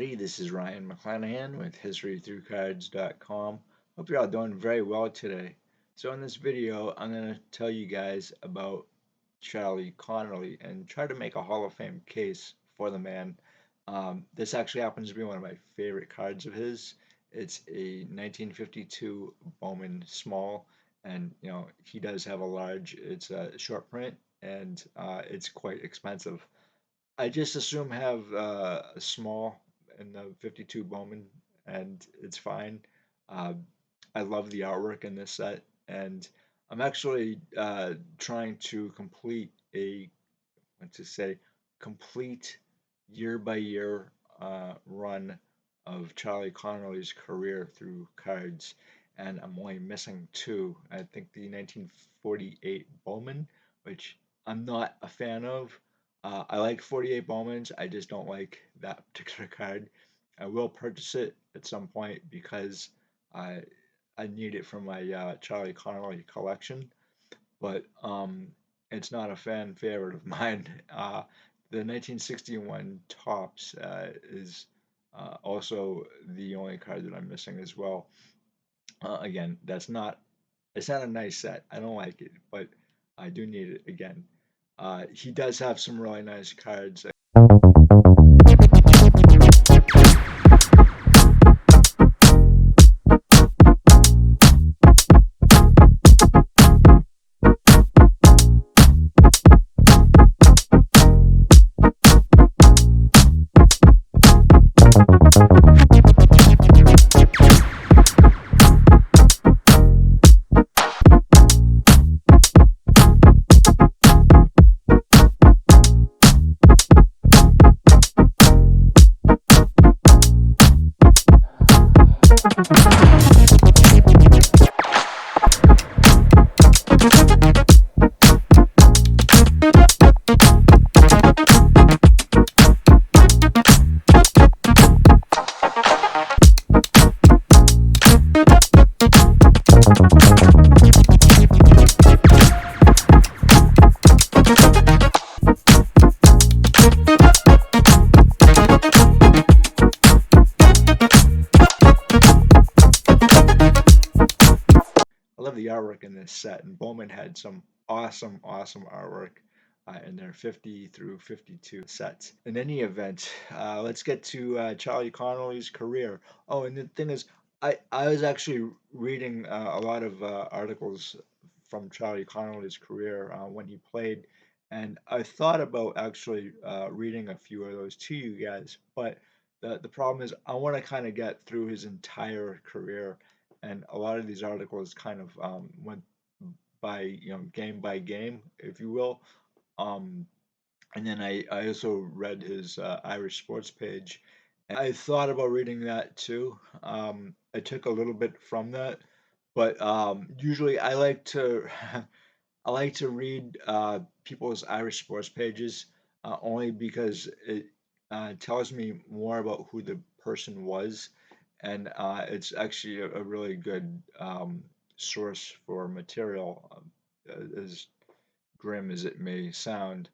everybody. This is Ryan McClanahan with HistoryThroughCards.com. Hope you're all doing very well today. So in this video, I'm going to tell you guys about Charley Conerly and try to make a Hall of Fame case for the man. This actually happens to be one of my favorite cards of his. It's a 1952 Bowman Small, and he does have a large. It's a short print, and it's quite expensive. I just assume have a small in the 52 Bowman, and it's fine. Uh, I love the artwork in this set, and I'm actually trying to complete what to say, complete year by year run of Charley Conerly's career through cards, and I'm only missing two. I think the 1948 Bowman, which I'm not a fan of. I like 48 Bowmans, I just don't like that particular card. I will purchase it at some point because I I need it for my Charley Conerly collection, but it's not a fan favorite of mine. The 1961 Tops is also the only card that I'm missing as well. Again, it's not a nice set. I don't like it, but I do need it again. He does have some really nice cards. I love the artwork in this set, and Bowman had some awesome artwork in their 50 through 52 sets. In any event, let's get to Charley Conerly's career. Oh, and the thing is, I was actually reading a lot of articles from Charley Conerly's career when he played, and I thought about actually reading a few of those to you guys, but the problem is I want to kind of get through his entire career, and a lot of these articles kind of went by game, if you will. Um, and then I also read his Irish sports page. I thought about reading that too. I took a little bit from that, but usually I like to I like to read people's Irish sports pages only because it tells me more about who the person was, and it's actually a really good source for material, as grim as it may sound.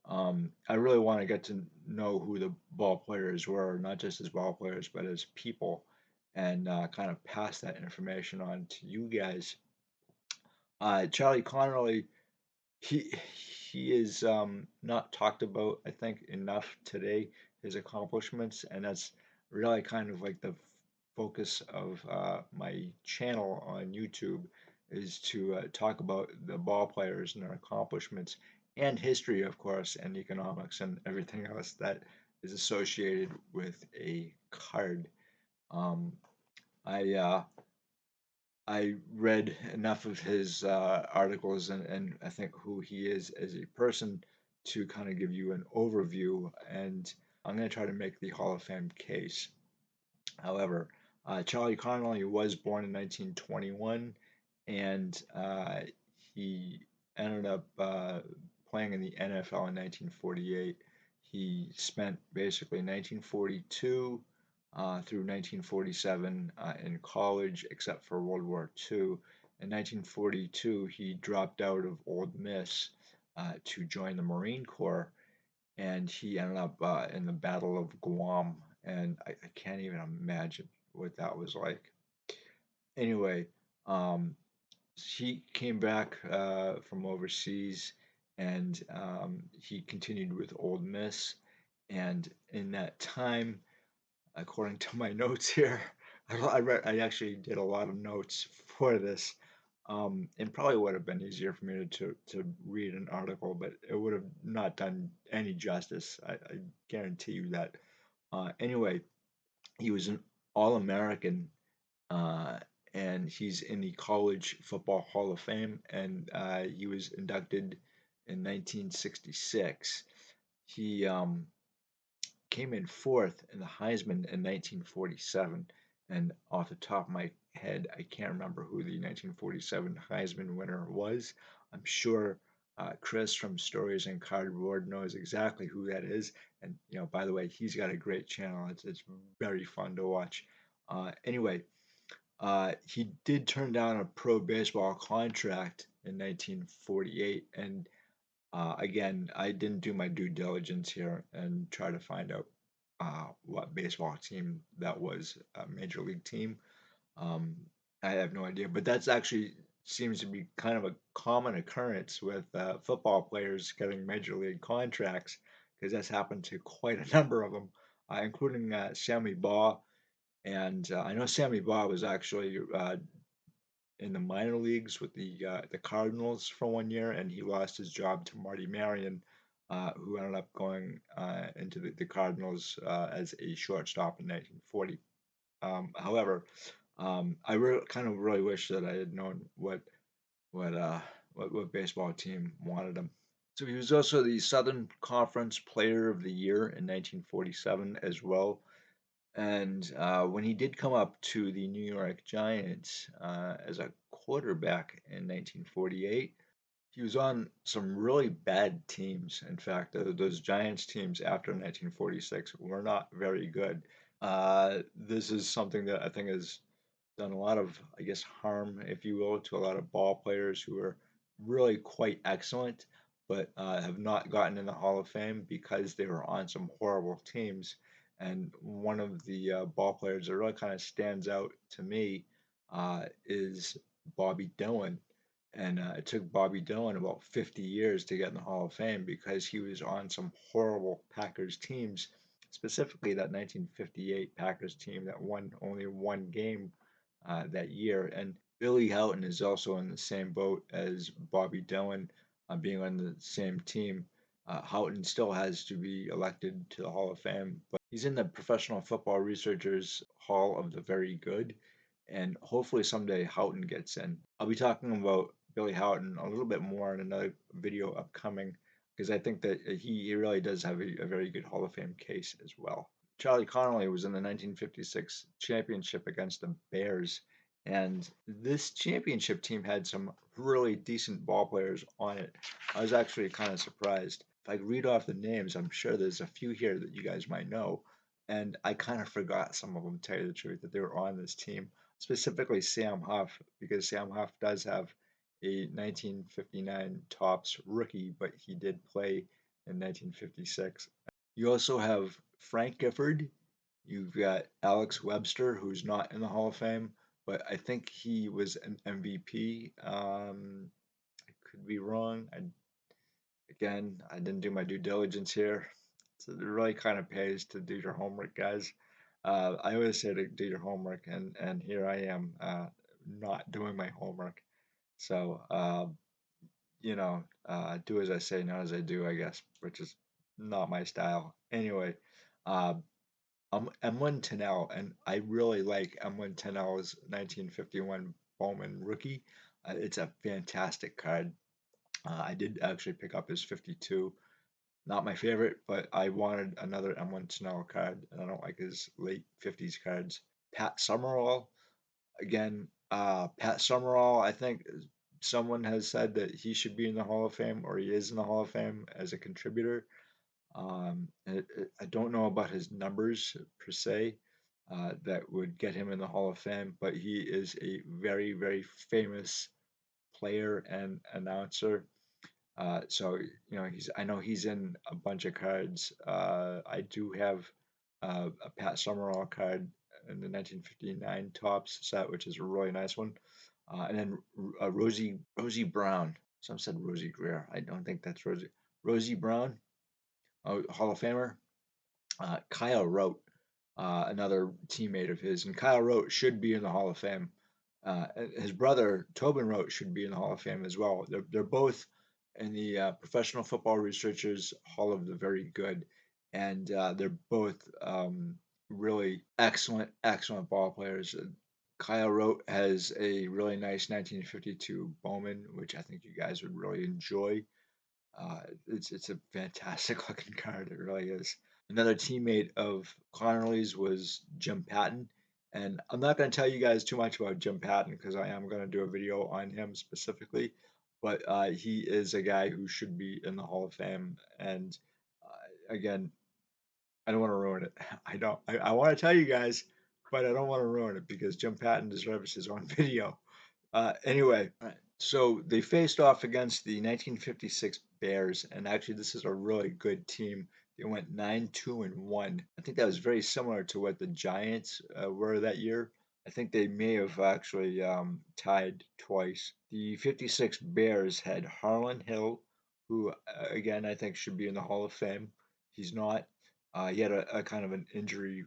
I really want to get to know who the ball players were, not just as ball players, but as people, and kind of pass that information on to you guys. Charley Conerly, he he is not talked about, I think, enough today. His accomplishments, and that's really kind of like the focus of my channel on YouTube, is to talk about the ball players and their accomplishments and history, of course, and economics and everything else that is associated with a card. Um, I I read enough of his articles, and I think who he is as a person to kind of give you an overview. And I'm going to try to make the Hall of Fame case. However, Charley Conerly was born in 1921, and he ended up playing in the NFL in 1948. He spent basically 1942 through 1947 in college, except for World War II. In 1942, he dropped out of Old Miss to join the Marine Corps, and he ended up in the Battle of Guam. and I can't even imagine what that was like. Anyway, um, he came back from overseas, and he continued with Ole Miss. And in that time, according to my notes here, I actually did a lot of notes for this. It probably would have been easier for me to read an article, but it would have not done any justice. I guarantee you that. Anyway, he was an All-American, uh, and he's in the College Football Hall of Fame, and he was inducted in 1966. He came in fourth in the Heisman in 1947. And off the top of my head, I can't remember who the 1947 Heisman winner was. I'm sure Chris from Stories and Cardboard knows exactly who that is. And by the way, he's got a great channel. It's very fun to watch. Anyway, he did turn down a pro baseball contract in 1948, and again, I didn't do my due diligence here and try to find out what baseball team that was, a major league team. Um, I have no idea, but that's actually seems to be kind of a common occurrence with football players getting major league contracts because that's happened to quite a number of them, including Sammy Baugh. And I know Sammy Baugh was actually in the minor leagues with the Cardinals for 1 year, and he lost his job to Marty Marion, who ended up going into the Cardinals as a shortstop in 1940. However, kind of really wish that I had known what uh, what baseball team wanted him. So he was also the Southern Conference Player of the Year in 1947 as well. And when he did come up to the New York Giants as a quarterback in 1948, he was on some really bad teams. In fact, those Giants teams after 1946 were not very good. This is something that I think has done a lot of, I guess, harm, if you will, to a lot of ball players who are really quite excellent, but have not gotten in the Hall of Fame because they were on some horrible teams. And one of the ball players that really kind of stands out to me is Bobby Dillon. And it took Bobby Dillon about 50 years to get in the Hall of Fame because he was on some horrible Packers teams, specifically that 1958 Packers team that won only one game that year. And Billy Houghton is also in the same boat as Bobby Dillon, being on the same team. Houghton still has to be elected to the Hall of Fame, but he's in the Professional Football Researchers Hall of the Very Good, and hopefully someday Houghton gets in. I'll be talking about Billy Houghton a little bit more in another video upcoming because I think that he really does have a very good Hall of Fame case as well. Charley Conerly was in the 1956 championship against the Bears, and this championship team had some really decent ball players on it. I was actually kind of surprised. If I read off the names, I'm sure there's a few here that you guys might know, and I kind of forgot some of them, to tell you the truth, that they were on this team, specifically Sam Huff, because Sam Huff does have a 1959 Topps rookie, but he did play in 1956. You also have Frank Gifford. You've got Alex Webster, who's not in the Hall of Fame, but I think he was an MVP. I could be wrong. I didn't do my due diligence here. So it really kind of pays to do your homework, guys. I always say to do your homework, and here I am not doing my homework. So, do as I say, not as I do, I guess, which is not my style. Anyway, uh, M1 Tennell, and I really like M1 Tennell's 1951 Bowman rookie. It's a fantastic card. I did actually pick up his 52. Not my favorite, but I wanted another M1 Tennell card, and I don't like his late 50s cards. Pat Summerall, again, Pat Summerall, I think someone has said that he should be in the Hall of Fame, or he is in the Hall of Fame as a contributor. I don't know about his numbers per se that would get him in the Hall of Fame, but he is a very, very famous player and announcer. So I know he's in a bunch of cards. I do have a Pat Summerall card in the 1959 Topps set, which is a really nice one. And then Rosie Brown. Some said Rosie Greer. I don't think that's Rosie. Rosie Brown, Hall of Famer. Kyle Rote, another teammate of his, and Kyle Rote should be in the Hall of Fame. His brother Tobin Rote should be in the Hall of Fame as well. They're both in the Professional Football Researchers Hall of the Very Good, and they're both really excellent ball players. Kyle Rote has a really nice 1952 Bowman, which I think you guys would really enjoy. It's a fantastic looking card. It really is. Another teammate of Conerly's was Jim Patton, and I'm not going to tell you guys too much about Jim Patton because I am going to do a video on him specifically. But he is a guy who should be in the Hall of Fame. And again, I don't want to ruin it. I don't. I want to tell you guys, but I don't want to ruin it because Jim Patton deserves his own video. Anyway, so they faced off against the 1956 Bears, and actually, this is a really good team. They went 9-2-1. I think that was very similar to what the Giants were that year. I think they may have actually tied twice. The 56 Bears had Harlan Hill, who, again, I think should be in the Hall of Fame. He's not. He had a kind of an injury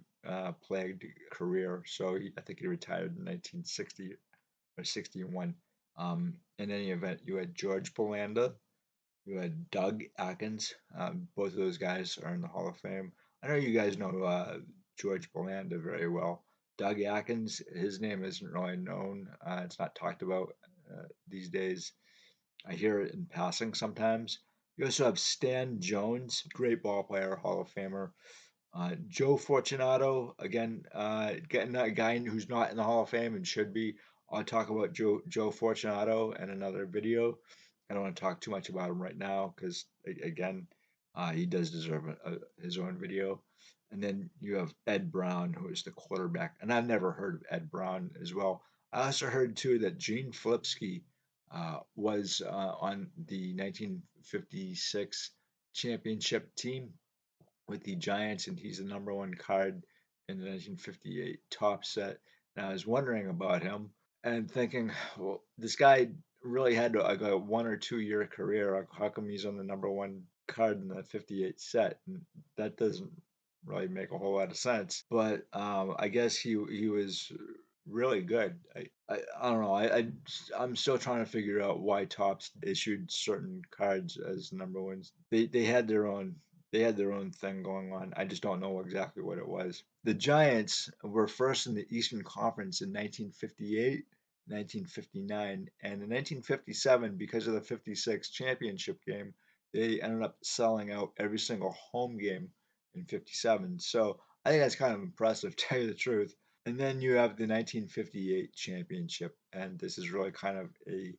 plagued career, so I think he retired in 1960 or 61. In any event, you had George Bolanda, you had Doug Atkins. Both of those guys are in the Hall of Fame. I know you guys know George Bolanda very well. Doug Atkins, his name isn't really known. It's not talked about these days. I hear it in passing sometimes. You also have Stan Jones, great ball player, Hall of Famer. Joe Fortunato, again, getting a guy who's not in the Hall of Fame and should be. I'll talk about Joe Fortunato in another video. I don't want to talk too much about him right now because, again, he does deserve his own video. And then you have Ed Brown, who is the quarterback. And I've never heard of Ed Brown as well. I also heard, too, that Gene Flipsky was on the 1956 championship team with the Giants, and he's the number one card in the 1958 top set. And I was wondering about him and thinking, well, this guy really had like a 1 or 2 year career. How come he's on the number one card in the 58 set? And that doesn't really make a whole lot of sense. But I guess he was really good. I don't know. I'm still trying to figure out why Topps issued certain cards as number ones. They had their own thing going on. I just don't know exactly what it was. The Giants were first in the Eastern Conference in 1958, 1959, and in 1957, because of the 56 championship game, they ended up selling out every single home game in 57. So I think that's kind of impressive, to tell you the truth. And then you have the 1958 championship, and this is really kind of a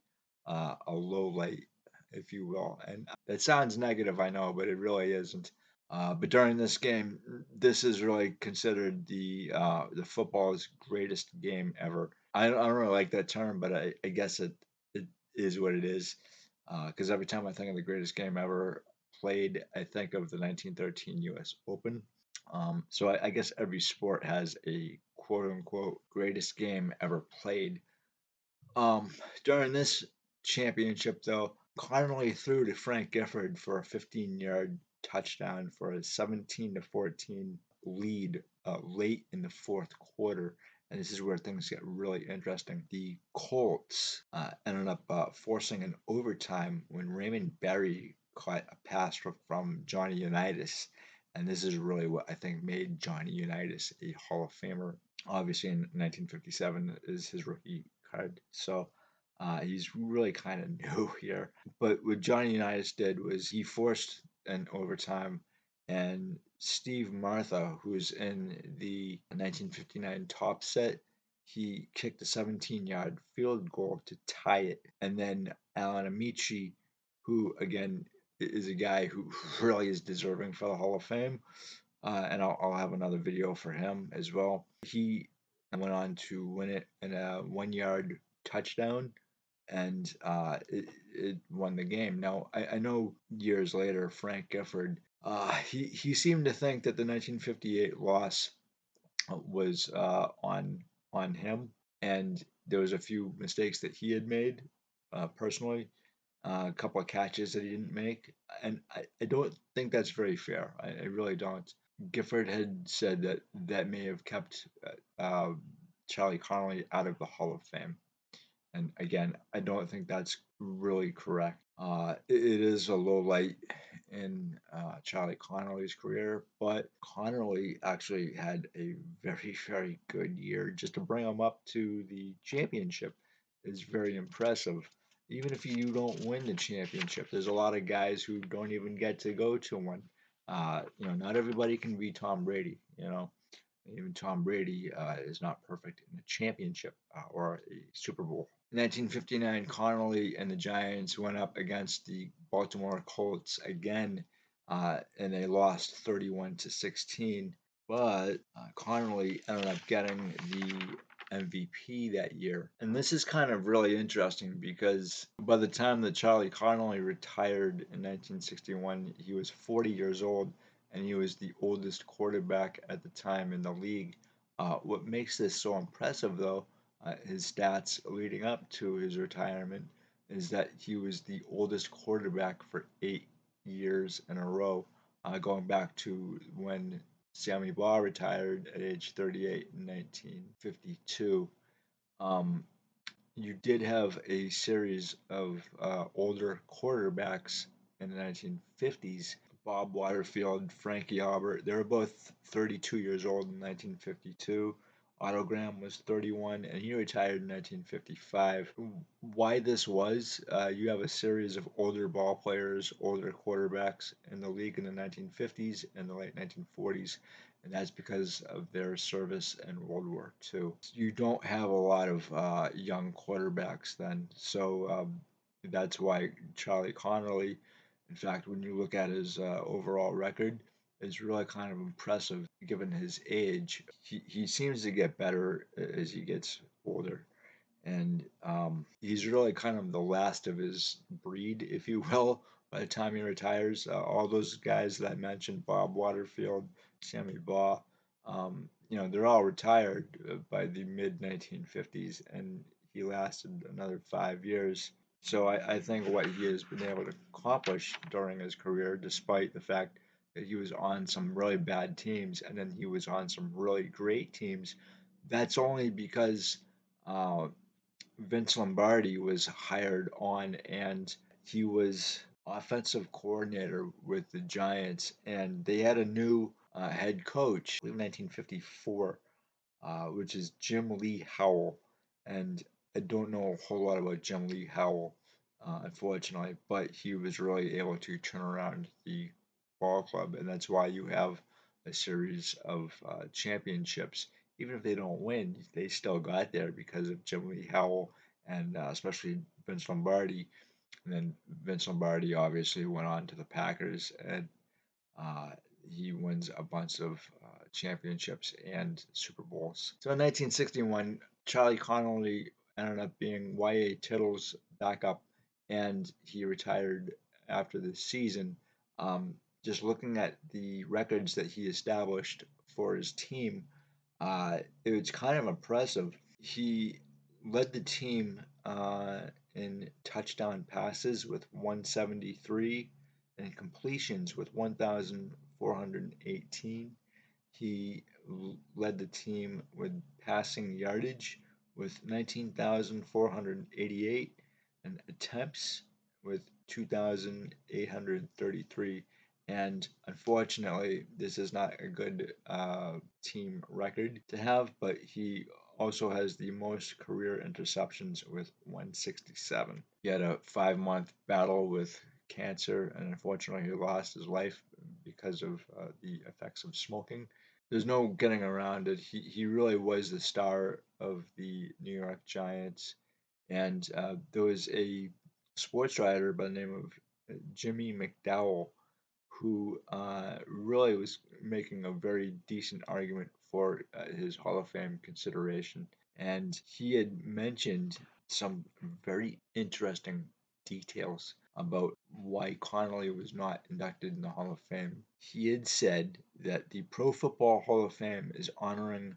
low light, if you will. And it sounds negative, I know, but it really isn't. But during this game, this is really considered the football's greatest game ever. I don't really like that term, but I guess it is what it is. Because every time I think of the greatest game ever played, I think of the 1913 U.S. Open. So I guess every sport has a quote unquote greatest game ever played. During this championship, though, Conerly threw to Frank Gifford for a 15-yard touchdown for a 17-14 lead late in the fourth quarter. And this is where things get really interesting. The Colts ended up forcing an overtime when Raymond Berry caught a pass from Johnny Unitas. And this is really what I think made Johnny Unitas a Hall of Famer. Obviously, in 1957 is his rookie card. So he's really kind of new here. But what Johnny Unitas did was he forced an overtime, and Steve Martha, who's in the 1959 top set, he kicked a 17-yard field goal to tie it. And then Alan Amici, who again is a guy who really is deserving for the Hall of Fame, and I'll have another video for him as well. He went on to win it in a 1 yard touchdown, and it won the game. Now, I know years later, Frank Gifford He seemed to think that the 1958 loss was on him, and there was a few mistakes that he had made personally, a couple of catches that he didn't make, and I don't think that's very fair. I really don't. Gifford had said that that may have kept Charlie Connolly out of the Hall of Fame. And again, I don't think that's really correct. It is a low light in Charlie Connolly's career, but Connolly actually had a very, very good year. Just to bring him up to the championship is very impressive. Even if you don't win the championship, there's a lot of guys who don't even get to go to one. Not everybody can be Tom Brady. Even Tom Brady is not perfect in a championship or a Super Bowl. In 1959, Connolly and the Giants went up against the Baltimore Colts again, and they lost 31-16. But Connolly ended up getting the MVP that year. And this is kind of really interesting because by the time that Charlie Connolly retired in 1961, he was 40 years old and he was the oldest quarterback at the time in the league. What makes this so impressive, though, his stats leading up to his retirement, is that he was the oldest quarterback for 8 years in a row, going back to when Sammy Baugh retired at age 38 in 1952. Um, you did have a series of older quarterbacks in the 1950s. Bob Waterfield, Frankie Albert, they were both 32 years old in 1952. Otto Graham was 31 and he retired in 1955. Why this was, you have a series of older ball players, older quarterbacks in the league in the 1950s and the late 1940s, and that's because of their service in World War II. You don't have a lot of young quarterbacks then, so that's why Charlie Connolly, in fact, when you look at his overall record, is really kind of impressive given his age. He seems to get better as he gets older. And he's really kind of the last of his breed, if you will, by the time he retires. All those guys that I mentioned, Bob Waterfield, Sammy Baugh, they're all retired by the mid 1950s, and he lasted another 5 years. So I think what he has been able to accomplish during his career, despite the fact that he was on some really bad teams and then he was on some really great teams, that's only because uh, Vince Lombardi was hired on and he was offensive coordinator with the Giants, and they had a new head coach in 1954, which is Jim Lee Howell. And I don't know a whole lot about Jim Lee Howell, unfortunately, but he was really able to turn around the ball club, and that's why you have a series of championships. Even if they don't win, they still got there because of Jim Lee Howell and especially Vince Lombardi. And then Vince Lombardi obviously went on to the Packers, and uh, he wins a bunch of championships and Super Bowls. So in 1961, Charlie Connolly ended up being Y.A. Tittle's backup, and he retired after the season. Just looking at the records that he established for his team, it was kind of impressive. He led the team in touchdown passes with 173 and completions with 1,418. He led the team with passing yardage with 19,488 and attempts with 2,833. And unfortunately, this is not a good team record to have, but he also has the most career interceptions with 167. He had a 5-month battle with cancer, and unfortunately, he lost his life because of the effects of smoking. There's no getting around it. He really was the star of the New York Giants, and there was a sports writer by the name of Jimmy McDowell who really was making a very decent argument for his Hall of Fame consideration. And he had mentioned some very interesting details about why Connolly was not inducted in the Hall of Fame. He had said that the Pro Football Hall of Fame is honoring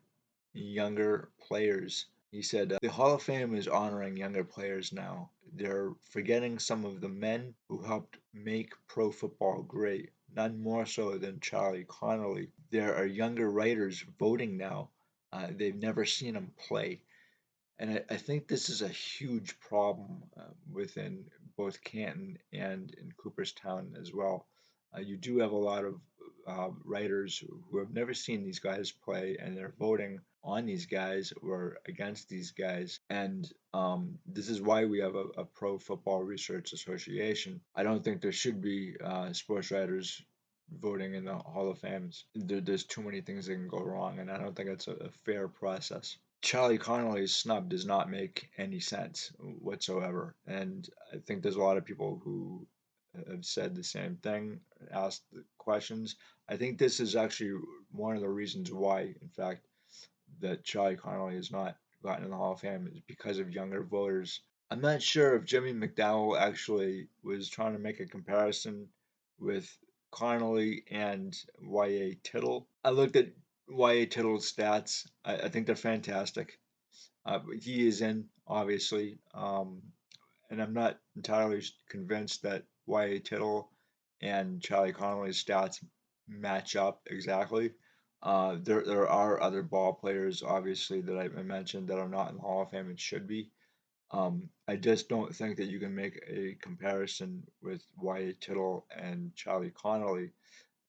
younger players. He said the Hall of Fame is honoring younger players now. They're forgetting some of the men who helped make pro football great, none more so than Charlie Conerly. There are younger writers voting now. They've never seen him play. And I think this is a huge problem within both Canton and in Cooperstown as well. You do have a lot of writers who have never seen these guys play, and they're voting on these guys or against these guys. And this is why we have a Pro Football Research Association. I don't think there should be sports writers voting in the Hall of Fames. There's too many things that can go wrong, and I don't think it's a fair process. Charlie Connolly's snub does not make any sense whatsoever. And I think there's a lot of people who have said the same thing, asked the questions. I think this is actually one of the reasons why, in fact, that Charlie Connolly has not gotten in the Hall of Fame is because of younger voters. I'm not sure if Jimmy McDowell actually was trying to make a comparison with Connolly and Y.A. Tittle. I looked at Y.A. Tittle's stats. I think they're fantastic. He is in, obviously, and I'm not entirely convinced that Y.A. Tittle and Charlie Connolly's stats match up exactly. There are other ball players, obviously, that I mentioned that are not in the Hall of Fame and should be. I just don't think that you can make a comparison with Y.A. Tittle and Charlie Connolly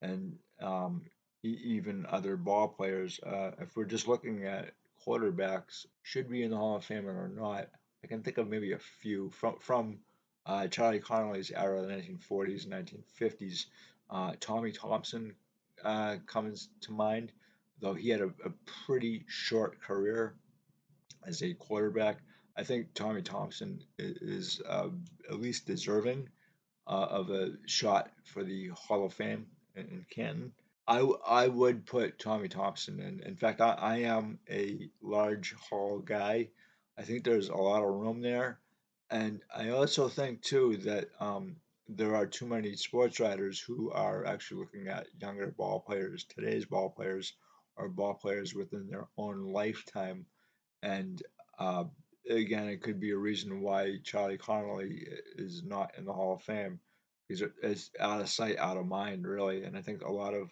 and even other ball players. If we're just looking at quarterbacks, should be in the Hall of Fame or not, I can think of maybe a few from Charlie Connolly's era, the 1940s, 1950s. Tommy Thompson comes to mind, though he had a pretty short career as a quarterback. I think Tommy Thompson is at least deserving of a shot for the Hall of Fame in Canton. I would put Tommy Thompson in. In fact, I am a large hall guy. I think there's a lot of room there. And I also think, too, that there are too many sports writers who are actually looking at younger ball players, today's ball players, or ball players within their own lifetime. And uh, again, it could be a reason why Charlie Connolly is not in the Hall of Fame because it's out of sight, out of mind, really. And I think a lot of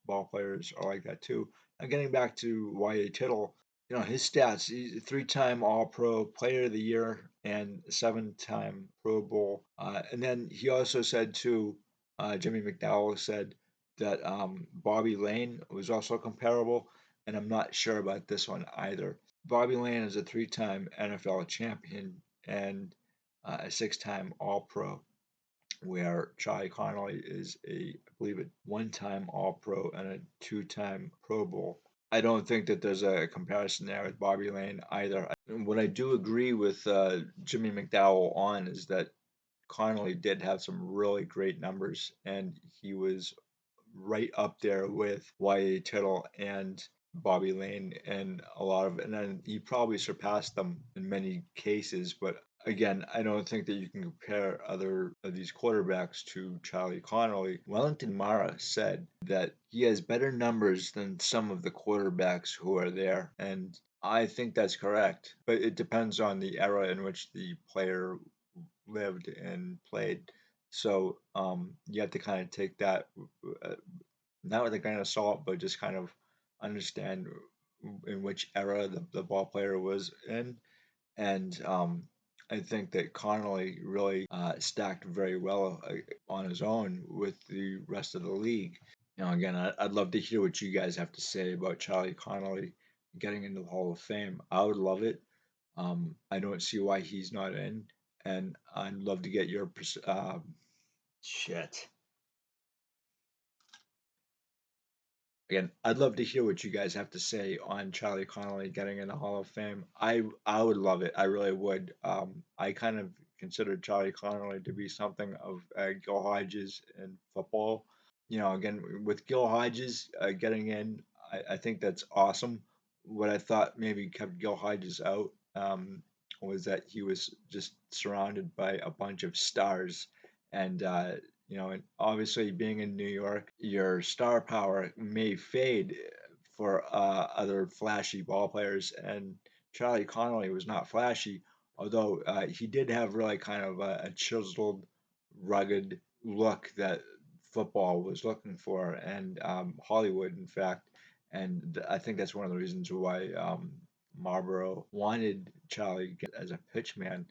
ball players are like that too. Now, getting back to Y.A. Tittle, his stats: he's a three-time All-Pro, Player of the Year, and seven-time Pro Bowl. And then he also said too, Jimmy McDowell said that Bobby Lane was also comparable, and I'm not sure about this one either. Bobby Lane is a three-time NFL champion and a six-time All-Pro, where Charlie Connolly is I believe, a one-time All-Pro and a two-time Pro Bowl. I don't think that there's a comparison there with Bobby Lane either. And what I do agree with Jimmy McDowell on is that Connolly did have some really great numbers, and he was right up there with Y.A. Tittle and Bobby Lane and a lot of, and then he probably surpassed them in many cases. But again, I don't think that you can compare other of these quarterbacks to Charlie Connolly. Wellington Mara said that he has better numbers than some of the quarterbacks who are there, and I think that's correct. But it depends on the era in which the player lived and played. So you have to kind of take that not with a grain of salt, but just kind of understand in which era the ball player was in. And I think that Connolly really stacked very well on his own with the rest of the league. Again, I'd love to hear what you guys have to say about Charlie Connolly getting into the Hall of Fame. I would love it. I don't see why he's not in, and I'd love to get your shit. Again, I'd love to hear what you guys have to say on Charlie Connolly getting in the Hall of Fame. I would love it. I really would. I kind of consider Charlie Connolly to be something of Gil Hodges in football. Again, with Gil Hodges getting in, I think that's awesome. What I thought maybe kept Gil Hodges out was that he was just surrounded by a bunch of stars, And and obviously being in New York, your star power may fade for other flashy ball players. And Charlie Connolly was not flashy, although he did have really kind of a chiseled, rugged look that football was looking for, and Hollywood, in fact. And I think that's one of the reasons why Marlboro wanted Charlie as a pitchman.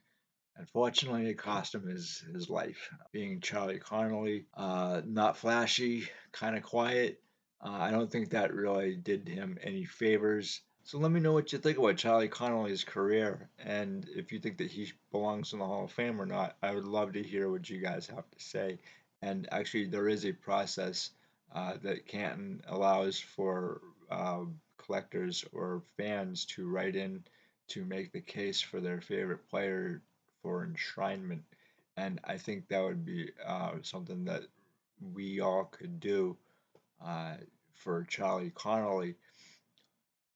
Unfortunately, it cost him his life. Being Charlie Connolly, not flashy, kind of quiet. I don't think that really did him any favors. So let me know what you think about Charlie Connolly's career, and if you think that he belongs in the Hall of Fame or not. I would love to hear what you guys have to say. And actually, there is a process that Canton allows for collectors or fans to write in to make the case for their favorite player for enshrinement. And I think that would be something that we all could do uh, for Charlie Connolly.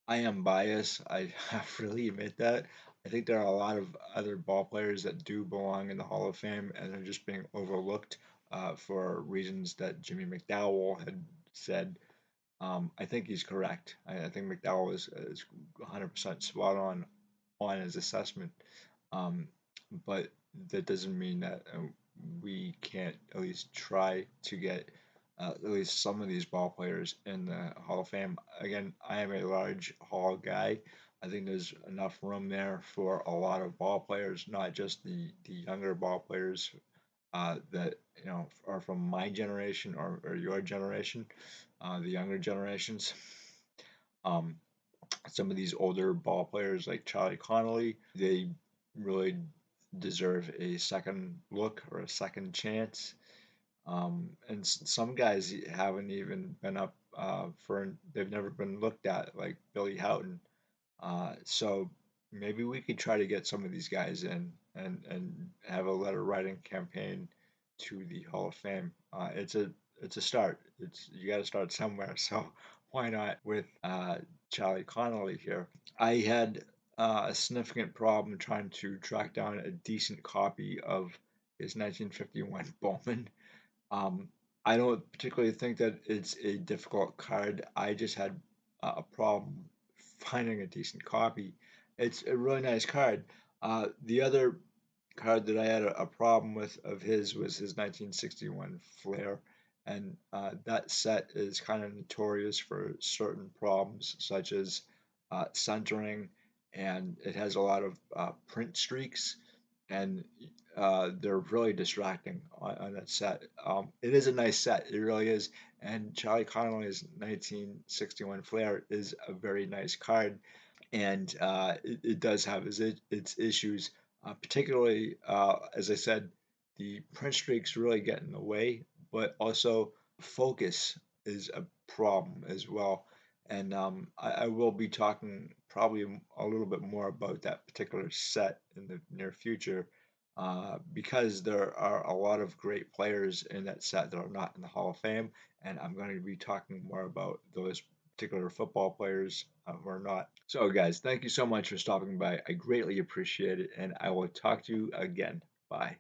I am biased. I have to really admit that. I think there are a lot of other ball players that do belong in the Hall of Fame, and they're just being overlooked for reasons that Jimmy McDowell had said. I think he's correct. I think McDowell is 100% spot on his assessment. Um, but that doesn't mean that we can't at least try to get at least some of these ball players in the Hall of Fame. Again, I am a large Hall guy. I think there's enough room there for a lot of ball players, not just the younger ball players that are from my generation or your generation, the younger generations. Um, some of these older ball players like Charlie Connolly, they really deserve a second look or a second chance. And some guys haven't even been up they've never been looked at, like Billy Houghton. So maybe we could try to get some of these guys in and have a letter writing campaign to the Hall of Fame. It's a start. It's you got to start somewhere. So why not with Charlie Connolly here? I had a significant problem trying to track down a decent copy of his 1951 Bowman. um, I don't particularly think that it's a difficult card. I just had a problem finding a decent copy. It's a really nice card. The other card that I had a problem with of his was his 1961 Flair, and that set is kind of notorious for certain problems, such as centering, and it has a lot of print streaks, and they're really distracting on that set. It is a nice set, it really is. And Charlie Connolly's 1961 Flair is a very nice card, and it does have its issues, particularly as I said, the print streaks really get in the way, but also focus is a problem as well. And I will be talking probably a little bit more about that particular set in the near future, because there are a lot of great players in that set that are not in the Hall of Fame, and I'm going to be talking more about those particular football players who are not. So, guys, thank you so much for stopping by. I greatly appreciate it, and I will talk to you again. Bye.